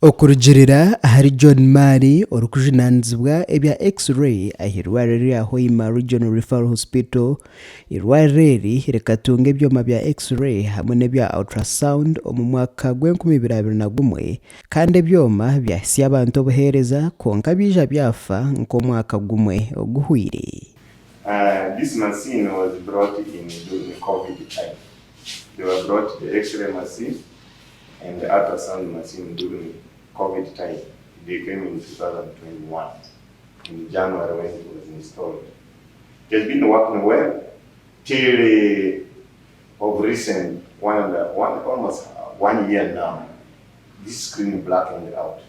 Okurugirira ahari John Mari orukujunanizibwa ebya X-ray ahirware rya Hoima Regional Referral Hospital. Irware rikatunga ebyoma bya X-ray hamwe n'ebya ultrasound omu mwaka gw'2021 kandi ebyoma byahisi abantu obuhereza konka bija byafa nk'omwaka gumwe oguhwire. This machine was brought in during the COVID time. They were brought the X-ray machine and the ultrasound machine during COVID time. They came in 2021 in January when it was installed. It has been working well till of recent almost 1 year now. This screen blackened out.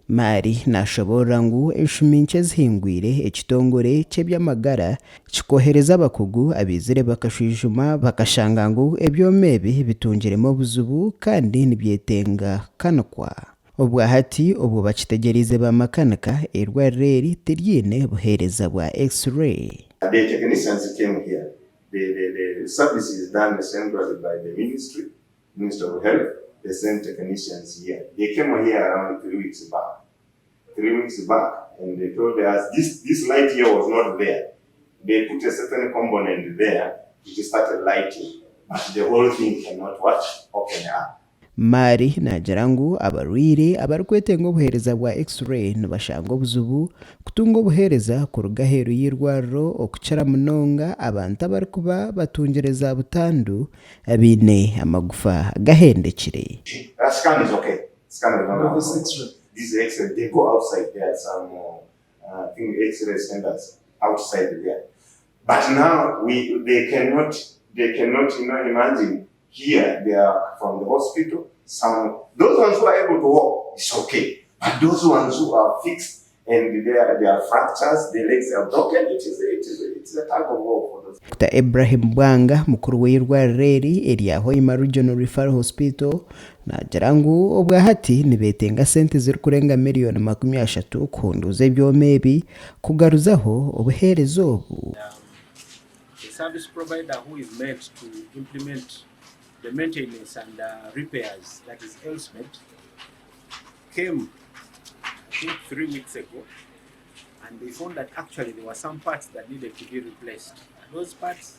Mari nashobora ngu enshumi nke zihingwire ekitongore ky'ebyamagara kikohereza abakugu abizire bakashwijuma bakashanga ngu ebyoma ebi bitungiremu obuzibu kandi nibyetenga kanukwa. Obwahati obu bakitegerize bamakanika irwarire eri tiryine buhereza bwa X-ray. The technicians came here. The service is done centrally by the Ministry of Health. They sent technicians here. They came here around 3 weeks back. 3 weeks back, and they told us this light here was not there. They put a certain component there which started lighting, but the whole thing cannot open up. Mari nagira ngu abarwire abarikwetenga obuhereza bwa X-ray nibashanga obuzibu kutunga obuhereza kuruga aheeru y'irwariro okukira munonga abantu abarikuba batungireza butandu abaine amagufa gahendekire. Scan is okay. Scan is not this X-ray, they go outside there. Some I think X-ray centers outside there. But now they cannot imagine here they are from the hospital. Those ones who are able to walk, it's okay. But those ones who are fixed and they are fractures, the legs are broken, it is a tug of war for those. Dr. Ibrahim Bwanga mukuru w'irwarire erya Hoima Regional Referral Hospital nagira ngu obwahati nibetenga sente zirikurenga miliyoni 30 kuhunduza ebyoma ebi kugaruzaho obuhereza obu. The service provider who is meant to implement the maintenance and repairs, that is Elsmed, came I think 3 weeks ago, and they found that actually there were some parts that needed to be replaced. Those parts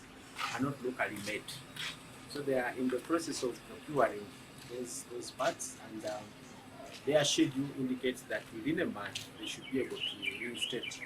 are not locally made, so they are in the process of procuring those parts, and their schedule indicates that within a month they should be able to reinstate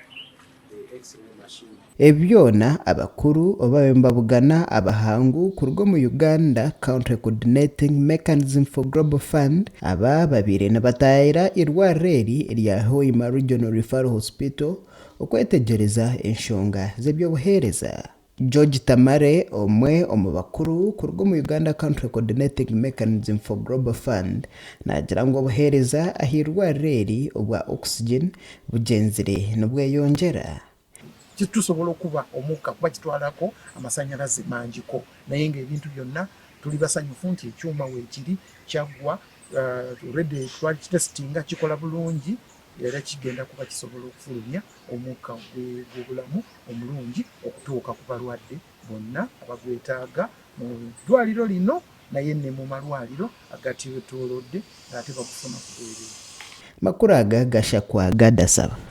the X-ray machine. Ebyona abakuru obabemba bugana abahangu kurugo mu Uganda Country Coordinating Mechanism for Global Fund aba babire nabatayira irwarire erya Hoima Regional Referral Hospital okwetegereza enshonga z'ebyobuhereza. George Tamare omwe omubakuru kurugo mu Uganda Country Coordinating Mechanism for Global Fund nagira ngo obuhereza ahirwarire obwa oxygen bugenzire nobweyongera. Kitusobola okuba omuka kuba kitwalako amasanyalaze manjiko naye ng'ebintu byonna tuli basanyufu nti ekyuma weekiri kyaggwa already twali kitestinga kikola bulungi era kigenda kuba kisobola okufulumya omuka gw'obulamu omulungi okutuuka ku balwadde bonna abagwetaaga mu ddwaliro lino naye ne mu malwaliro agati wetolodde ate bakufuna ku bwereere. Makuru aga gashakwa gadasaba.